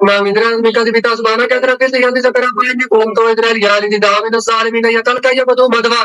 Imam Idris Mika Dibita Subhana Kadra Kisi Yandi Sakara Puyani Kumto Idris Yali Di Davina Salimina Yatal Kaya Badu Madva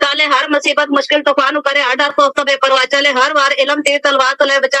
ਕਾਲੇ ਹਰ ਮੁਸੀਬਤ ਮੁਸ਼ਕਿਲ ਤੂਫਾਨ ਨੂੰ ਕਰੇ order ਖੌਫ ਤੋਂ ਬੇਪਰਵਾਹ ਚਲੇ ਹਰ ਵਾਰ ਇਲਮ ਤੇ ਤਲਵਾਰ ਤੋਂ ਲੈ ਬਚਾ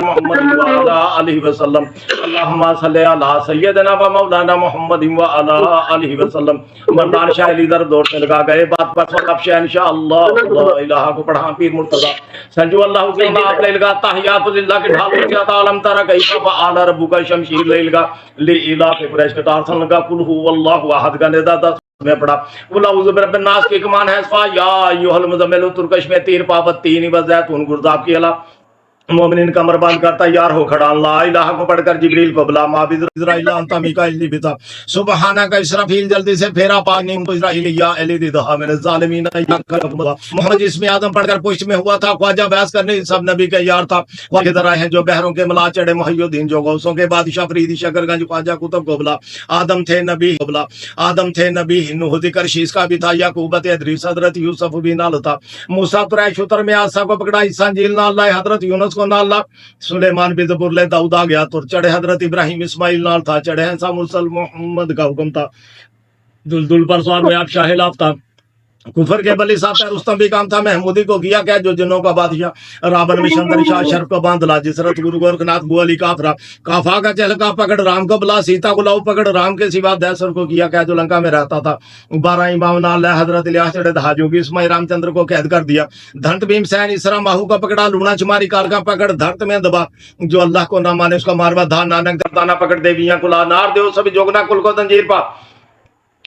محمد وعلى آلہ وسلم اللہم صلی علی سیدنا و مولانا محمد وعلى آلہ وسلم مردان شاہ علی در دور سے لگا گئے بات پر سب شاہ انشاءاللہ اللہ الہ کو پڑھا پیر مرتضی سنجو اللہ کی اللہ آپ لے لگا تحیات للہ کے ڈھالوں سے عالم ترہ کیفا فعال ربک شمشیر لے لگا لی الہ کے قریش کے تارسن لگا قل هو اللہ احد کا ندا دس میں پڑھا قل اعوذ برب الناس کی کمان ہے صفا یا ایھا المزمل ترکش میں تیر پاوت تین وزیتون گرداب کی اللہ مومنین کمر بند کر تیار ہو کھڑا لا الہ کو پڑھ کر جبریل کو بلا ما اسرائیل انت میکائیل بتا سبحانک اسرافیل جلدی سے پھیرا پانی تو اسرائیل یا الی دھا من الظالمین محمد جس میں آدم پڑھ کر پشت میں ہوا تھا خواجہ بحث کرنے سب نبی کے یار تھا وہ کدھر آئے ہیں جو بحروں کے ملا چڑھے محی الدین جو غوثوں کے بادشاہ فریدی شکر گنج خواجہ کتب کو بلا آدم تھے نبی کو بلا آدم تھے نبی نوح ذکر شیس کا بھی تھا یعقوب ادریس حضرت یوسف بھی نال تھا موسیٰ ترائے شتر میں آسا کو پکڑا عیسیٰ انجیل نال لائے حضرت یونس کو نال لا سلیمان بھی زبور لے داؤد آ گیا تو چڑھے حضرت ابراہیم اسماعیل نال تھا چڑھے ہیں مرسل محمد کا حکم تھا دل پر سوار ہوئے آپ شاہ لاف تھا کفر کے بلی ساتھ رستم بھی کام تھا محمودی کو کیا کیا جو جنوں کا بادشاہ رابن مشندر شاہ شرف کو باندھ لا جسرت گرو گورکھناتھ گو علی کافرا کافا کا چہلکا پکڑ رام کو بلا سیتا کو لاؤ پکڑ رام کے سوا دیسر کو کیا کیا جو لنکا میں رہتا تھا 12 امام نال حضرت الیاس چڑھے دھاجوں کی اسماعیل رام چندر کو قید کر دیا دھنت بھیم سین اسرا ماہو کا پکڑا لونا چماری کار کا پکڑ دھرت میں دبا جو اللہ کو نہ مانے اس کا ماروا دھا نانک دردانہ پکڑ دیویاں کو لا نار دیو سبھی جوگنا کل کو تنجیر پا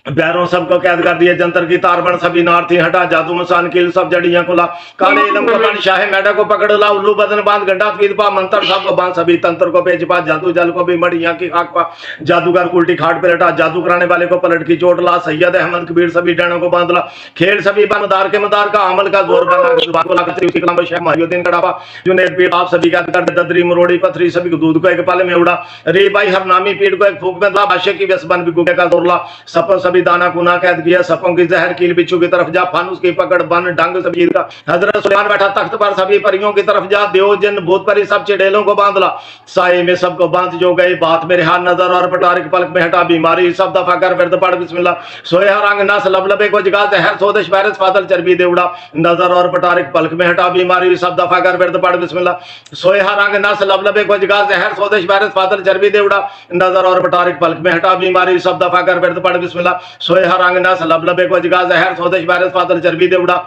پیروں سب کو قید کر دیے جنتر کی تار بن سبھی نار تھی ہٹا جادو مسان کیل سب جڑیاں کو لا کالے علم کو بن شاہ میڈا کو پکڑ لا الو بدن باندھ گنڈا تفید پا منتر سب کو باندھ سبھی تنتر کو پیچ پا جادو جل کو بھی مڑیاں کی خاک پا جادوگر الٹی کھاٹ پہ لٹا جادو کرانے والے کو پلٹ کی چوٹ لا سید احمد کبیر سبھی ڈینوں کو باندھ لا کھیل سبھی با مدار کے مدار کا عمل کا زور بنا زبان کو لا کر اسی کلام شیخ محی الدین کڑا پا جنید پیٹ آپ سبھی قید کر ددری مروڑی پتھری سبھی کو دودھ کو ایک پالے میں اڑا ری بائی ہر نامی پیٹ کو ایک پھوک میں لا بادشاہ کی وسبن بھی گوگے کا زور لا سپن سبھی دانا گناہ قید کیا سپوں کی زہر کیل بچھو کی طرف جا پھانوس کی پکڑ بن ڈنگ سبھی کا حضرت سلیمان بیٹھا تخت پر سبھی پریوں کی طرف جا دیو جن بھوت پری سب چڑیلوں کو باندھ لا سائے میں سب کو باندھ جو گئے بات میرے ہاتھ نظر اور پٹارک پلک میں ہٹا بیماری سب دفع کر ورد پڑھ بسم اللہ سویا رنگ نس لب لبے کو جگا زہر سودش وائرس فادل چربی دے اڑا نظر اور پٹارک پلک میں ہٹا بیماری سب دفع کر ورد پڑھ بسم اللہ سویا رنگ نس لب لبے کو جگا زہر سودش وائرس فادل چربی دے اڑا نظر اور پٹارک پلک میں ہٹا بیماری سب دفع کر ورد پڑھ بسم اللہ سویا رنگ نس لب لبے کو جگا زہر سودش وائرس فادل چربی دے اڑا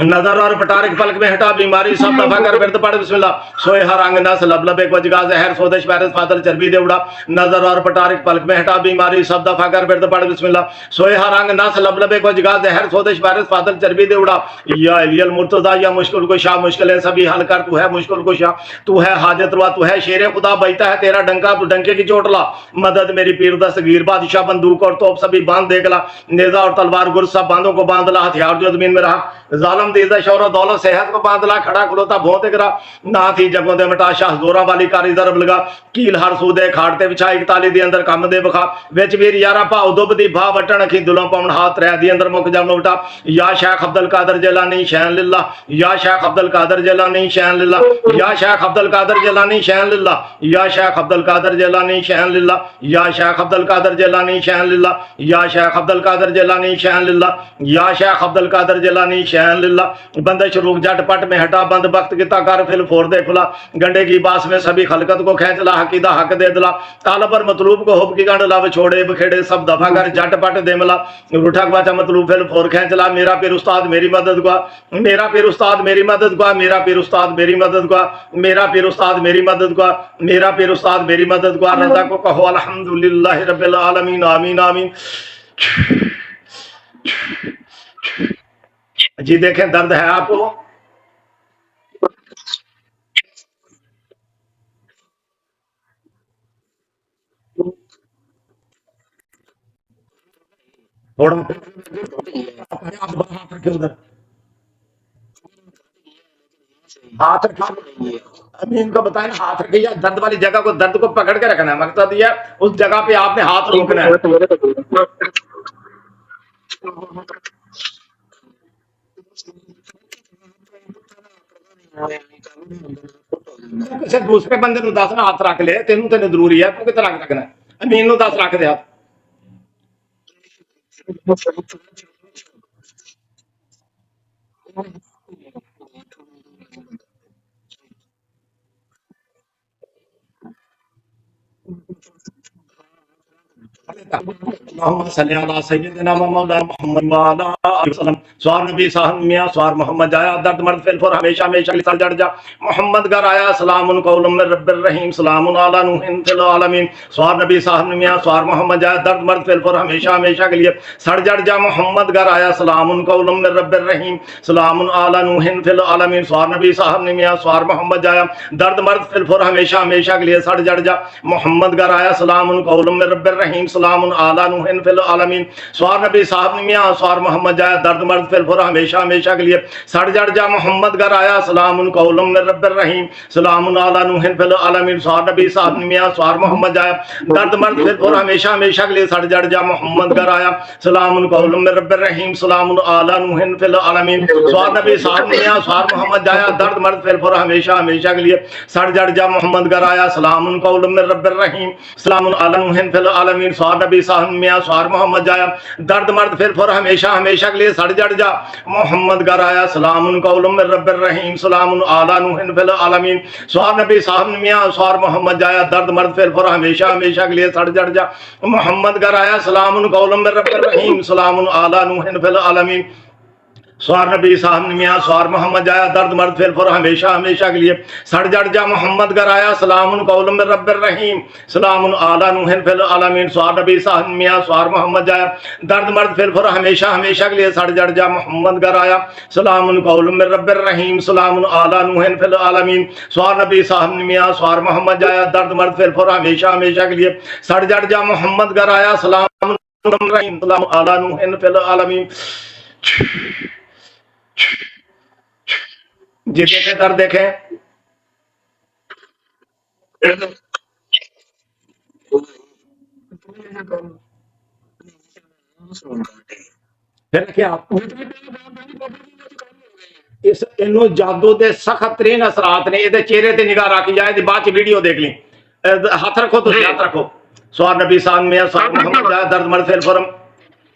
نظر اور پٹارک پلک میں ہٹا بیماری سب دفع کر ورد پڑھ بسم اللہ سوئے ہر رنگ نس لب لبے کو جگا زہر سودش وائرس فادل چربی دے اڑا نظر اور پٹارک پلک میں ہٹا بیماری سب دفع کر ورد پڑھ بسم اللہ سوئے ہر رنگ نس لب لبے کو جگا زہر سودش وائرس فادل چربی دے اڑا یا علی المرتضی یا مشکل کو شاہ مشکلیں سبھی حل کر تو ہے مشکل کو شاہ تو ہے حاجت روا تو ہے شیر خدا بیتا ہے تیرا ڈنکا تو ڈنکے کی چوٹ لا مدد میری پیر دستگیر بادشاہ بندوق اور توپ سبھی باندھ دیکھ لا نیزہ اور تلوار گر سب باندھوں کو باندھ لا ہتھیار جو زمین میں رہا ظالم دیزہ شہرت دولت صحت کو باندھ لا کھڑا کھلوتا بھونتے کرا نہ تھی جگوں دے مٹا شاہ زوراں والی کاری ضرب لگا کیل ہر سودے کھاڑتے بچھا اکتالی دی اندر کام دے بخا وچ ویر یارا پا ادب دی بھا وٹن اکھی دلوں پاؤن ہاتھ رہ دی اندر مک جام اٹھا یا شیخ عبد القادر جیلانی شین للہ یا شیخ عبد القادر جیلانی شین للہ یا شیخ عبد القادر جیلانی شین للہ یا شیخ عبد القادر جیلانی شین للہ یا شیخ عبد القادر جیلانی شین للہ یا شیخ عبد القادر جیلانی شین للہ یا شیخ عبد القادر جیلانی شین للہ بندش روک جٹ پٹ میں ہٹا بند بخت کتا کر پھر پھور دے کھلا گنڈے کی باس میں سبھی خلقت کو کھینچ لا حقیدہ حق دے دلا طالب اور مطلوب کو حب کی گنڈ لا چھوڑے بکھیڑے سب دفع کر جٹ پٹ دے ملا روٹھا گواچا مطلوب پھر پھور کھینچ لا میرا پیر استاد میری مدد گوا میرا پیر استاد میری مدد گوا میرا پیر استاد میری مدد گوا میرا پیر استاد میری مدد گوا میرا پیر استاد میری مدد گوا رضا کو کہو الحمدللہ رب العالمین آمین آمین جی دیکھیں درد ہے آپ کو تھوڑا ہاتھ رکھیے امین کو بتائیں ہاتھ رکھیے درد والی جگہ کو درد کو پکڑ کے رکھنا ہے مقصد یہ اس جگہ پہ آپ نے ہاتھ روکنا ہے کسی دوسرے بندے نو 10 ہاتھ رکھ لے تینوں تے ضروری ہے تو کتنا رکھ رکھنا ہے امین نو 10 رکھ دے ہاتھ اللهم صل على سيدنا مولانا محمد وعلى آله وسلم سوار نبی صاحب میاں سوار محمد جایا درد مرد فی الفور ہمیشہ ہمیشہ کے سر جڑ جا محمد گر آیا سلام قول من رب الرحیم سلام علی نوح فی العالمین سوار نبی صاحب میاں سوار محمد جایا درد مرد فی الفور ہمیشہ ہمیشہ کے لیے سر جڑ جا محمد گر آیا سلام قول من رب الرحیم سلام علی نوح فی العالمین سوار نبی صاحب میاں سوار محمد جایا درد مرد فی الفور ہمیشہ ہمیشہ کے لیے سر جڑ جا محمد گر آیا سلام قول من رب الرحیم سلام علی نوح فی العالمین سوار نبی صاحب میاں سوار محمد جایا درد مرد فی الفور ہمیشہ ہمیشہ کے لیے سر جڑ جا محمد گر آیا سلام قول من رب الرحیم سلام علی نوح فی العالمین سوار نبی صاحب میاں سوار محمد جایا درد مرد فی الفور ہمیشہ ہمیشہ کے لیے سر جڑ جا محمد گر آیا سلام قول من رب الرحیم سلام علی نوح فی العالمین سوار نبی صاحب میاں سوار محمد جایا درد مرد فی الفور ہمیشہ ہمیشہ کے لیے سر جڑ جا محمد گر آیا سلام قول من رب الرحیم سلام علی نوح فی العالمین سوار نبی صاحب میاں سوار محمد جایا درد مرد پھر فور ہمیشہ ہمیشہ کے لیے سڑ جڑ جا محمد گر آیا سلام قول من رب الرحیم سلام علی نوح فی العالمین سوار نبی صاحب میاں سوار محمد جایا درد مرد پھر فور ہمیشہ ہمیشہ کے لیے سڑ جڑ جا محمد گر آیا سلام قول من رب الرحیم سلام علی نوح فی العالمین سوار نبی صاحب میاں سوار محمد جایا درد مرد پھر فور ہمیشہ ہمیشہ کے لیے سڑ جڑ جا محمد گر آیا سلام قول من رب الرحیم سلام علی نوح فی العالمین سوار نبی صاحب میاں سوار محمد جایا درد مرد پھر فور ہمیشہ ہمیشہ کے لیے سڑ جڑ جا محمد گر آیا سلام قول من رب الرحیم سلام علی نوح فی العالمین سوار نبی صاحب میاں سوار محمد جایا درد مرد پھر فور ہمیشہ ہمیشہ کے لیے سڑ جڑ جا محمد گر آیا سلام الرحیم سلام علی نوح فی العالمین جی دیکھیں در دیکھیں پھر کیا اس انہوں جادو دے سخت ترین اثرات نے یہ چہرے تے نگاہ رکھی جائے دی بعد ویڈیو دیکھ لیں ہاتھ رکھو تو ہاتھ رکھو سوار نبی صاحب میاں سوار محمد جایا درد مرد فی الفرم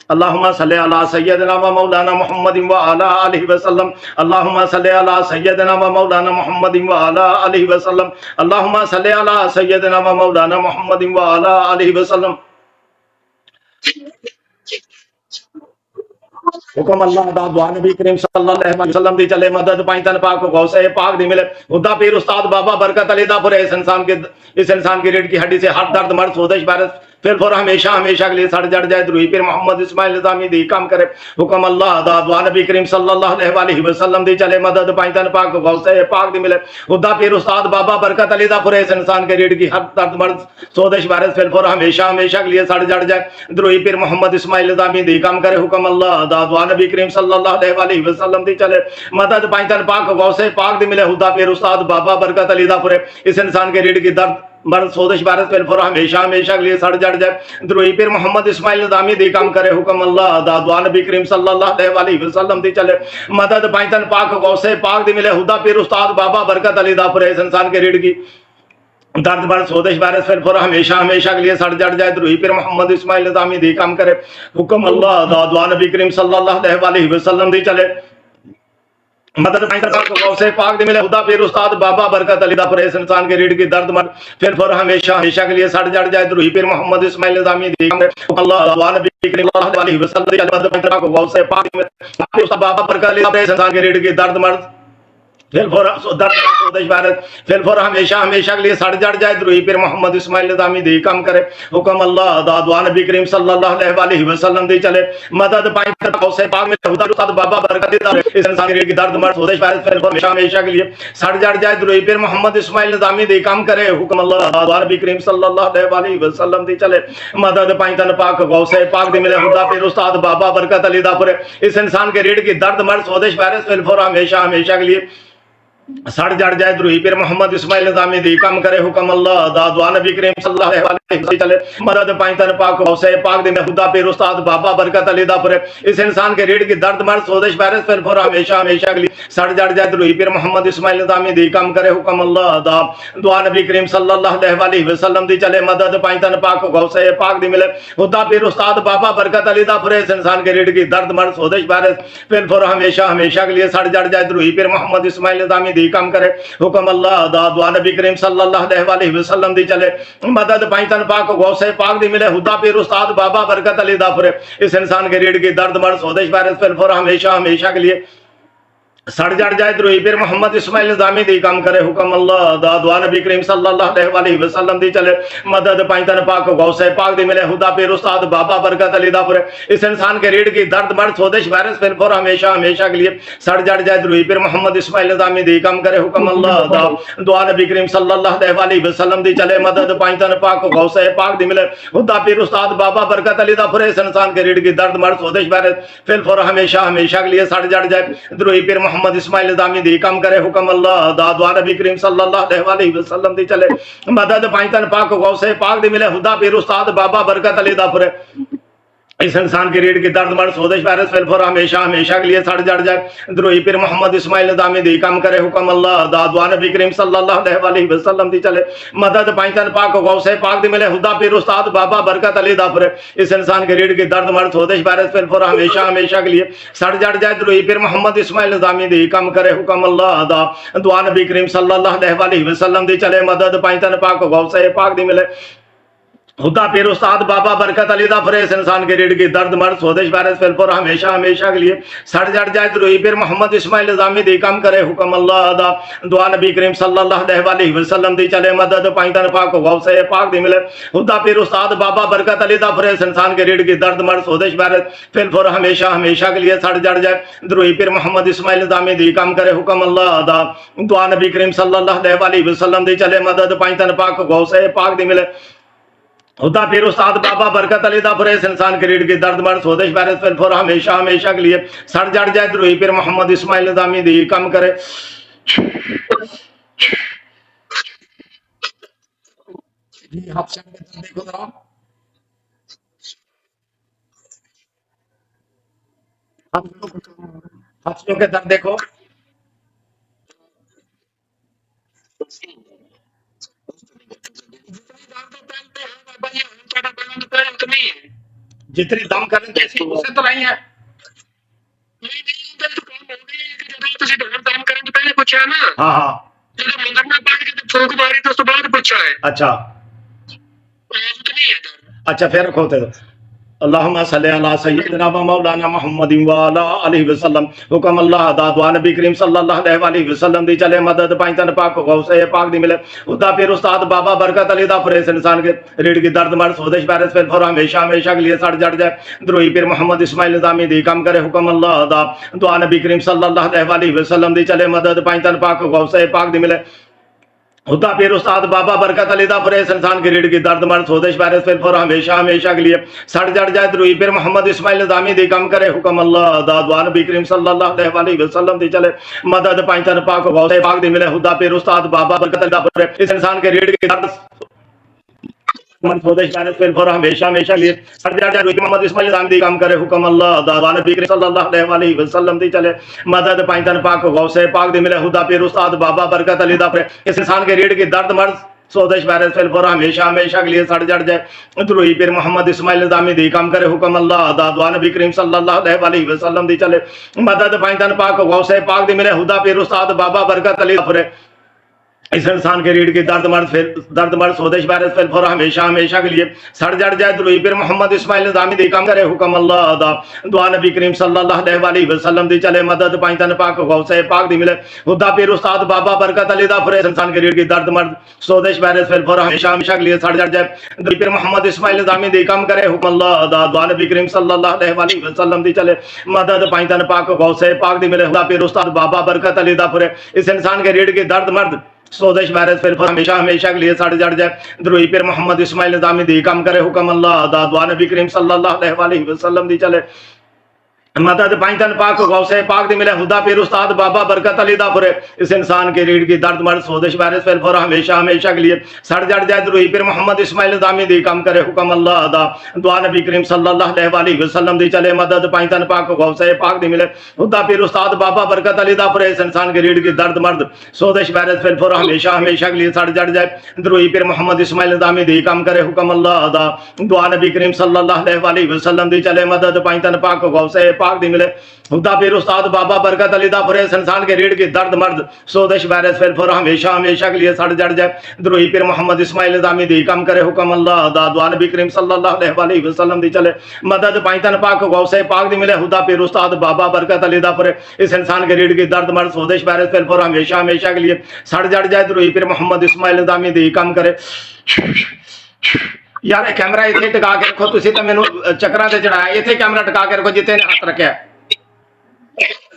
اللہم صلی علی سیدنا و مولانا محمد و علی آلہ وسلم اللہم صلی علی سیدنا و مولانا محمد و علی آلہ وسلم اللہم صلی علی سیدنا و مولانا محمد و علی آلہ وسلم حکم اللہ دا دعا نبی کریم صلی اللہ علیہ وسلم دی چلے مدد پائیں تن پاک کو غوث پاک دی ملے خدا پیر استاد بابا برکت علی دا پورے اس انسان کی ریڑھ کی ہڈی سے ہر درد مرض سودش بارش پھر فور ہمیشہ ہمیشہ کے لیے سڑ جڑ جائے دروہی پیر محمد اسماعیل نظامی دی کام کرے حکم اللہ دا دعا نبی کریم صلی اللہ علیہ وسلم دی چلے مدد پائیں تن پاک کو غوث پاک دی ملے خدا پیر استاد بابا برکت علی دا پورے اس انسان کے ریڑھ کی ہر درد مرض سودش بارش پھر فور ہمیشہ ہمیشہ کے لیے سڑ جڑ جائے دروہی پیر محمد اسماعیل نظامی دی کام کرے حکم اللہ دا دعا نبی کریم صلی اللہ علیہ وسلم دی چلے مدد پائیں تن پاک کو غوث پاک دی ملے خدا پیر استاد بابا برکت علی دا پورے اس انسان کے ریڑھ کی درد مرد سودش بارت پھر فور ہمیشہ ہمیشہ کے لیے سڑ جڑ جائے دروہی پیر محمد اسماعیل نظامی دی کام کرے حکم اللہ دا دعا نبی کریم صلی اللہ علیہ وسلم دی چلے مدد پائیں تن پاک غوث پاک دی ملے خدا پیر استاد بابا برکت علی دا پورے اس انسان کے ریڑھ کی درد مرد سودش بارت پھر فور ہمیشہ ہمیشہ کے لیے سڑ جڑ جائے دروہی پیر محمد اسماعیل نظامی دی کام کرے حکم اللہ دا دعا نبی کریم صلی اللہ علیہ وسلم دی چلے مدد پائیں تن پاک غوث پاک دی ملے خدا پیر استاد بابا برکت علی دا پورے اس انسان کے ریڑھ کی درد مرد پھر فور ہمیشہ ہمیشہ کے لیے سڑ جڑ جائے دروہی پیر محمد اسماعیل نظامی دی کام کرے اللہ دعا نبی کریم صلی اللہ علیہ وسلم دی چلے مدد پائیں تن پاک غوث پاک دی ملے استاد بابا برکت علی دا پورے اس انسان کے ریڑھ کی درد مرد پھر فور درد سودش بارت پھر فور ہمیشہ ہمیشہ کے لیے سڑ جڑ جائے دروہی پیر محمد اسماعیل نظامی دی کام کرے حکم اللہ دا دعا نبی کریم صلی اللہ علیہ وسلم دی چلے مدد پائیں تن غوث پاک میں خدا استاد بابا برکت دا اس انسان کے ریڑھ کی درد مرد سودش بارت پھر فور ہمیشہ ہمیشہ کے لیے سڑ جڑ جائے دروہی پیر محمد اسماعیل نظامی دی کام کرے حکم اللہ دا دعا نبی کریم صلی اللہ علیہ وسلم دی چلے مدد پائیں تن پاک غوث پاک دی ملے خدا پیر استاد بابا برکت علی دا پورے اس انسان کے ریڑھ کی درد مرد سودش بارت پھر فور ہمیشہ ہمیشہ کے لیے سڑ جڑ جائے دروہی پیر محمد اسماعیل نظامی دی کام کرے حکم اللہ دا دعا نبی کریم صلی اللہ علیہ وسلم چلے مدد پائیں تن پاک غوث پاک دی میں خدا پیر استاد بابا برکت علی دا پورے اس انسان کے ریڑھ کی درد مرد سودش بارش پھر فور ہمیشہ ہمیشہ کے لیے سڑ جڑ جائے دروہی پیر محمد اسماعیل نظامی دی کام کرے حکم اللہ دا دعا نبی کریم صلی اللہ علیہ وسلم دی چلے مدد پائیں تن پاک غوث پاک دی ملے خدا پیر استاد بابا برکت علی دا پورے اس انسان کے ریڑھ کی درد مرد سودش بارش پھر فور ہمیشہ ہمیشہ کے لیے سڑ جڑ جائے دروہی پیر محمد اسماعیل نظامی دی کام کرے حکم اللہ دا دعا نبی کریم صلی اللہ علیہ وسلم دی چلے مدد پائیں تن تن پاک غوث پاک دی ملے خدا پیر استاد بابا برکت علی دافر اس انسان کے ریڑھ کی درد مرد سودش وائرس فلفور ہمیشہ ہمیشہ کے لیے سڑ جڑ جائے دروئی پیر محمد اسماعیل نظامی دی کام کرے حکم اللہ دا دعا نبی کریم صلی اللہ علیہ وسلم دی چلے مدد پائنتن پاک غوث پاک دی ملے خدا پیر استاد بابا برکت علی دا پورے اس انسان کے ریڑھ کی درد مرد سودش وائرس فلفور ہمیشہ ہمیشہ کے لیے سڑ جڑ جائے دروئی پیر محمد اسماعیل نظامی دی کام کرے حکم اللہ دا دعا نبی کریم صلی اللہ علیہ وسلم دی چلے مدد پائنتن پاک غوث پاک دی ملے خدا پیر استاد بابا برکت علی دا پورے اس انسان کے ریڑھ کی درد مرد سودش وائرس فلفور ہمیشہ ہمیشہ کے لیے سڑ جڑ جائے دروئی پیر محمد اسماعیل نظامی دی کام کرے حکم اللہ دا دعا نبی کریم صلی اللہ علیہ وسلم دی چلے مدد پائنتن پاک غوث پاک دی ملے خدا پیر استاد بابا برکت علی دا پورے اس انسان کے ریڑھ کی درد مرد سودش وائرس فلفور ہمیشہ ہمیشہ کے لیے سڑ جڑ جائے دروئی پیر محمد اسماعیل نظامی دی کام کرے حکم اللہ دا دعا نبی کریم صلی اللہ علیہ وسلم دی چلے مدد پائنتن پاک غوث پاک دی ملے خدا پیر استاد بابا برکت علی دا پورے اس انسان کے ریڑھ کی درد مرد سودش وائرس فلفور ہمیشہ ہمیشہ کے لیے سڑ جڑ جائے دروئی پیر محمد اسماعیل نظامی دی کام کرے حکم اللہ دا دعا نبی کریم صلی اللہ علیہ وسلم دی چلے مدد پائنتن پاک غوث پاک دی ملے خدا پیر استاد بابا برکت علی دا فریس انسان کے ریڑھ کی درد مرد سودش وائرس فلفور ہمیشہ ہمیشہ کے لیے سڑ جڑ جائے دروئی پیر محمد اسماعیل نظامی دی کام کرے حکم اللہ دا دعا نبی کریم صلی اللہ علیہ وسلم دی چلے مدد پائنتن پاک غوث پاک دی ملے خدا پیر استاد بابا برکت علی دا فریس انسان کے ریڑھ کی درد مرد سودش وائرس فلفور ہمیشہ ہمیشہ کے لیے سڑ جڑ جائے دروئی پیر محمد اسماعیل نظامی دی کام کرے حکم اللہ دا دعا نبی کریم صلی اللہ علیہ وسلم دی چلے مدد پائنتن پاک غوث پاک دی ملے خدا پیر استاد بابا برکت علی دا پورے اس انسان کے ریڑھ کی درد مرد سودش وائرس فلفور ہمیشہ ہمیشہ کے لیے سڑ جڑ جائے دروئی پیر محمد اسماعیل نظامی دی کام کرے جی ہفشن کے درد دیکھو ذرا ہفشن کے درد دیکھو جتنی دم کریں جیسی اسے تو نہیں ہے ہاں ہاں اچھا اچھا پھر رکھو تے اللہم صلی اللہ سیدنا و مولانا محمد وعلی آلہ وسلم حکم اللہ دا دعا نبی کریم صلی اللہ علیہ وسلم دی چلے مدد پائنتن پاک غوث پاک دی ملے خدا پیر استاد بابا برکت علی دا فریس انسان کے ریڑھ کی درد مرد سودش وائرس فلفور ہمیشہ ہمیشہ کے لیے سڑ جڑ جائے دروئی پیر محمد اسماعیل نظامی دی کام کرے حکم اللہ دا دعا نبی کریم صلی اللہ علیہ وسلم دی چلے مدد پائنتن پاک غوث پاک دی ملے خدا پیر استاد بابا برکت علی دا فریس انسان کے ریڑھ کی درد مرد سودش وائرس فلفور ہمیشہ ہمیشہ کے لیے سڑ جڑ جائے دروئی پیر محمد اسماعیل نظامی دی کام کرے حکم اللہ دا دعا نبی کریم صلی اللہ علیہ وسلم دی چلے مدد پائنتن پاک غوث پاک دی ملے خدا پیر استاد بابا برکت علی دا فریس اس انسان کے ریڑھ کی درد سودش وائرس فلفور ہمیشہ ہمیشہ لیے سڑ جڑ جائے محمد اسماعیل نظامی دی کام کرے حکم اللہ دا دعا نبی کریم صلی اللہ علیہ وسلم دی چلے مدد پائنتن پاک غوث پاک دی ملے خدا پیر استاد بابا برکت علی دا فریس اس انسان کے ریڑھ کی درد مرد سودش وائرس فلفور ہمیشہ ہمیشہ کے لیے سڑ جڑ جائے دروئی پیر محمد اسماعیل نظامی دی کام کرے حکم اللہ دا دعا نبی کریم صلی اللہ علیہ وسلم دی چلے مدد پائنتن پاک غوث پاک دی ملے خدا پیر استاد بابا برکت علی دا فریس اس انسان کے ریڑھ کی درد مرد سودش وائرس فلفور ہمیشہ ہمیشہ کے لیے سڑ جڑ جائے دروئی پیر محمد اسماعیل نظامی دی کام کرے حکم اللہ دا دعا نبی کریم صلی اللہ علیہ وسلم دی چلے مدد پائنتن پاک غوث پاک دی ملے خدا پیر استاد بابا برکت علی دا فریس انسان کے ریڑھ کی درد مرد سودش وائرس فلفور ہمیشہ ہمیشہ کے لیے سڑ جڑ جائے دروئی پیر محمد اسماعیل نظامی دی کام کرے حکم اللہ دا دعا نبی کریم صلی اللہ علیہ وسلم دی چلے مدد پائنتن پاک غوث پاک دی ملے خدا پیر استاد بابا برکت علی دا فریس اس انسان کے ریڑھ کی درد مرد سودش وائرس فلفور ہمیشہ ہمیشہ کے لیے سڑ جڑ جائے دروئی پیر محمد اسماعیل نظامی دی کام کرے حکم اللہ دا دعا نبی کریم صلی اللہ علیہ وسلم دی چلے مدد پائنتن پاک غوث پاک دی ملے خدا پیر استاد بابا برکت علی دا فریس اس انسان کے ریڑھ کی درد مرد سودش وائرس فلفور ہمیشہ ہمیشہ کے لیے سڑ جڑ جائے دروئی پیر محمد اسماعیل نظامی دی کام کرے حکم اللہ دا دعا نبی کریم صلی اللہ علیہ وسلم دی چلے مدد پائنتن پاک غوث پاک دی ملے خدا پیر استاد بابا برکت علی دا فریس انسان کے ریڑھ کی درد مرد سودش وائرس فلفور ہمیشہ ہمیشہ کے لیے سڑ جڑ جائے دروئی پیر محمد اسماعیل نظامی دی کام کرے حکم اللہ دا دعا نبی کریم صلی اللہ علیہ وسلم دی چلے مدد پائنتن پاک غوث پاک دی ملے خدا پیر استاد بابا برکت علی دا پورے اس انسان کے ریڑھ کی درد مرد سودش وائرس پھر پھر ہمیشہ ہمیشہ کے لیے سڑ جڑ جائے دروہی پیر محمد اسماعیل نظامی دی کم کرے حکم اللہ دا دعا نبی کریم صلی اللہ علیہ وسلم دی چلے مدد پائنتن پاک غوث پاک دی ملے خدا پیر استاد بابا برکت علی دا پورے اس انسان کے ریڑھ کی درد مرد سودش وائرس پھر پھر ہمیشہ ہمیشہ کے لیے سڑ جڑ جائے دروہی پیر محمد اسماعیل نظامی دی کم کرے یار کیمرہ اتنے ٹکا کے رکھو تسی تو مینوں چکراں تے چڑھایا اتنے کیمرہ ٹکا کے رکھو جتنے نے ہاتھ رکھیا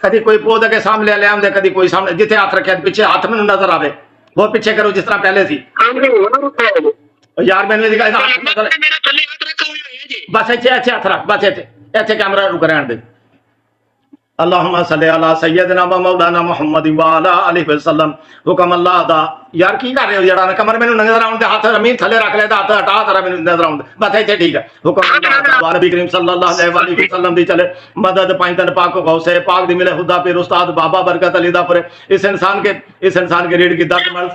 کدی کوئی پودا کے سامنے لے آمدے کدی کوئی سامنے جتنے ہاتھ رکھیا پیچھے ہاتھ مینوں نظر آوے وہ پیچھے کرو جس طرح پہلے سی یار میں نے بس ایتھے ہاتھ رکھ بس ایتھے کیمرہ رک رہن دے اللہم صلی علی سیدنا و مولانا محمد وعلی آلہ وسلم حکم اللہ دا یار کی کر رہے ہو جڑا کمر میں نظر آؤں تے ہاتھ زمین تھلے رکھ لے تے ہاتھ ہٹا ترا میں نظر آؤں بس ایتھے ٹھیک ہے حکم اللہ دا نبی کریم صلی اللہ علیہ وسلم دی چلے مدد پائنتن پاک غوث پاک دی ملے خدا پیر استاد بابا برکت علی دا پورے اس انسان کے ریڑھ کی درد مرد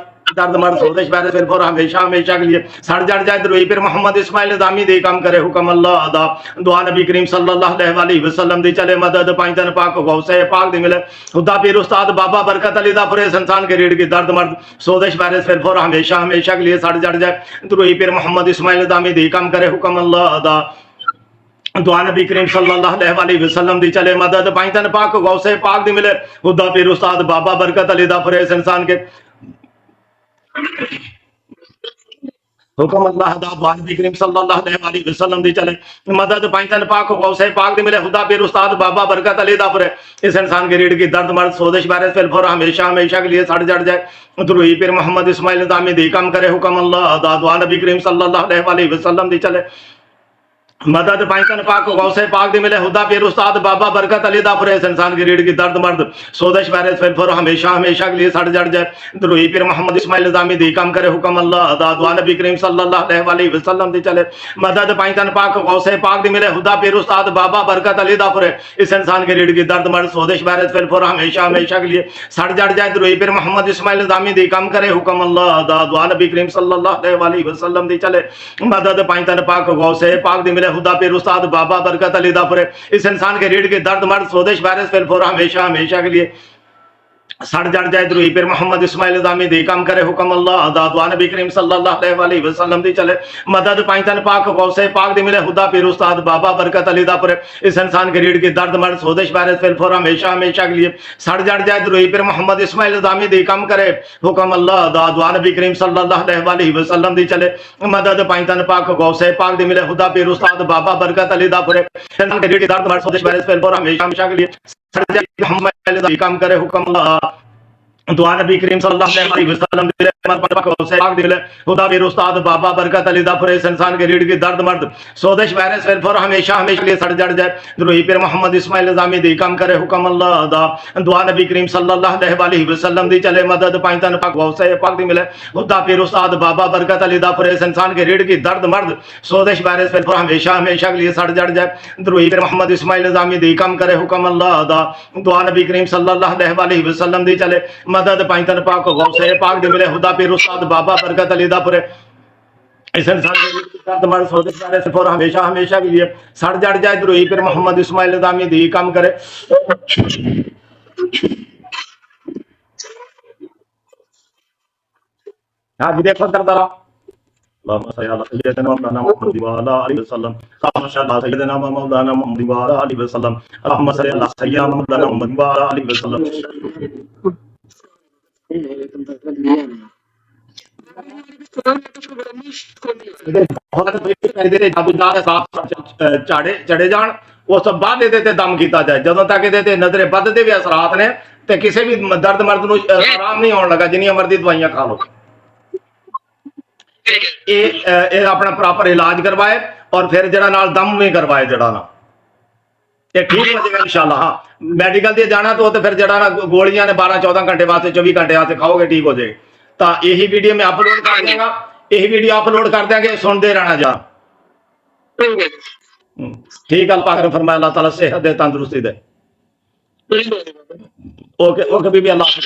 سودش وائرس پھر پھر ہمیشہ ہمیشہ کے لیے سڑ جڑ جائے دروہی پیر محمد اسماعیل نظامی دی کم کرے حکم اللہ دا دعا نبی کریم صلی اللہ علیہ وسلم دی چلے مدد پائنتن پاک غوث پاک دی ملے خدا پیر استاد بابا برکت علی دا پورے اس انسان کے ریڑھ کی درد مرد سودش وائرس پھر پھر ہمیشہ ہمیشہ کے لیے سڑ جڑ جائے دروہی پیر محمد اسماعیل نظامی دی کم کرے حکم اللہ دا دعا نبی کریم صلی اللہ علیہ وسلم دی چلے مدد پائنتن پاک غوث پاک دی ملے خدا پیر استاد بابا برکت علی دا پورے اس انسان کے حکم اللہ دا دعا نبی کریم صلی اللہ علیہ وسلم دی چلے مدد پائنتن پاک غوث پاک دی ملے خدا پیر استاد بابا برکت علی دا پورے اس انسان کے ریڑھ کی درد مرد سودش وائرس پھر پھر ہمیشہ ہمیشہ کے لیے سڑ جڑ جائے دروہی پیر محمد اسماعیل نظامی دی کم کرے حکم اللہ دا دعا نبی کریم صلی اللہ علیہ وسلم دی چلے مدد پائنتن پاک غوث پاک دی ملے خدا پیر استاد بابا برکت علی دا پورے اس انسان کی ریڑھ کی درد مرد سودش وائرس پھر پھر ہمیشہ ہمیشہ کے لیے سڑ جڑ جائے دروہی پیر محمد اسماعیل نظامی دی کم کرے حکم اللہ دا دعا نبی کریم صلی اللہ علیہ وسلم دی چلے مدد پائنتن پاک غوث پاک دی ملے خدا پیر استاد بابا برکت علی دا پورے اس انسان کی ریڑھ کی درد مرد سودش وائرس پھر پھر ہمیشہ ہمیشہ کے لیے سڑ جڑ جائے دروہی پیر محمد اسماعیل نظامی دی کم کرے حکم اللہ دا دعا نبی کریم صلی اللہ علیہ وسلم دی چلے مدد پائنتن پاک غوث پاک دی ملے خدا پیر استاد بابا برکت علی دا پورے اس انسان کے ریڑھ کے درد مرد سودش وائرس پھر پھر ہمیشہ ہمیشہ کے لیے سڑ جڑ جائے دروہی پیر محمد اسماعیل نظامی دی کم کرے حکم اللہ دا دعا نبی کریم صلی اللہ علیہ وسلم دی چلے مدد پائنتن پاک غوث پاک دی ملے خدا پیر استاد بابا برکت علی دا پورے اس انسان کے ریڑھ کے درد مرد سودش وائرس پھر پھر ہمیشہ ہمیشہ کے لیے سڑ جڑ جائے دروہی پیر محمد اسماعیل نظامی دی کم کرے حکم اللہ دا دعا نبی کریم صلی اللہ علیہ وسلم دی چلے مدد پائنتن پاک غوث پاک دی ملے خدا پیر استاد بابا برکت علی دا پورے انسان کے ریڑھ کے درد مرد سودش وائرس پھر پھر ہمیشہ ہمیشہ کے لیے سڑ جائے محمد دی کم کرے حکم اللہ دعا نبی کریم صلی اللہ علیہ وسلم خدا پیر استاد بابا برکت علی دا پورے اس انسان کے ریڑھ کی درد مرد سودش وائرس پھر پھر ہمیشہ ہمیشہ لیے سڑ جڑ جائے دروہی پیر محمد اسماعیل نظامی دی کم کرے حکم اللہ دا دعا نبی کریم صلی اللہ علیہ وسلم دی چلے مدد پائنتن پاک غوث پاک دی ملے خدا پیر استاد بابا برکت علی دا پورے اس انسان کے ریڑھ کی درد مرد سودش وائرس پھر پھر ہمیشہ ہمیشہ کے لیے سڑ جڑ جائے دروہی پیر محمد اسماعیل نظامی دی کم کرے حکم اللہ دا دعا نبی کریم صلی اللہ علیہ وسلم دی چلے مدد پائنتن پاک غوث پاک دی ملے خدا پیر استاد بابا برکت علی دا پورے اس انسان کے درد مرد سودش وائرس پھر ہمیشہ ہمیشہ کے لیے سڑ جڑ جائے دروہی پیر محمد اسماعیل نظامی دی کم کرے ہاں جی دیکھو در درا اللهم صل على سيدنا مولانا محمد وعلى اله وسلم اللهم صل على سيدنا مولانا محمد وعلى اله وسلم اللهم صل على سيدنا مولانا محمد وعلى اله وسلم چڑے جان اس تو بعد یہ دم کیتا جائے جدوں تک یہ نظر بد کے بھی اثرات نے تے کسی بھی درد مرد نو آرام نہیں آن لگا جنیاں مرضی دوائیاں کھا لو یہ اپنا پراپر علاج کروائے اور پھر جڑا نال دم بھی کروائے جڑا نا یہ ٹھیک ہو جائے گا انشاءاللہ ہاں میڈیکل دے جانا تو پھر جڑا نا گولیاں نے 12-14 گھنٹے واسطے 24 گھنٹے واسطے کھاؤ گے ٹھیک ہو جائے تو یہی ویڈیو میں اپلوڈ کر دیں گا یہی ویڈیو اپلوڈ کر دیں گے سنتے رہنا جا ٹھیک اللہ پاک نے فرمایا اللہ تعالیٰ صحت دے تندرستی دے اوکے اوکے بی بی اللہ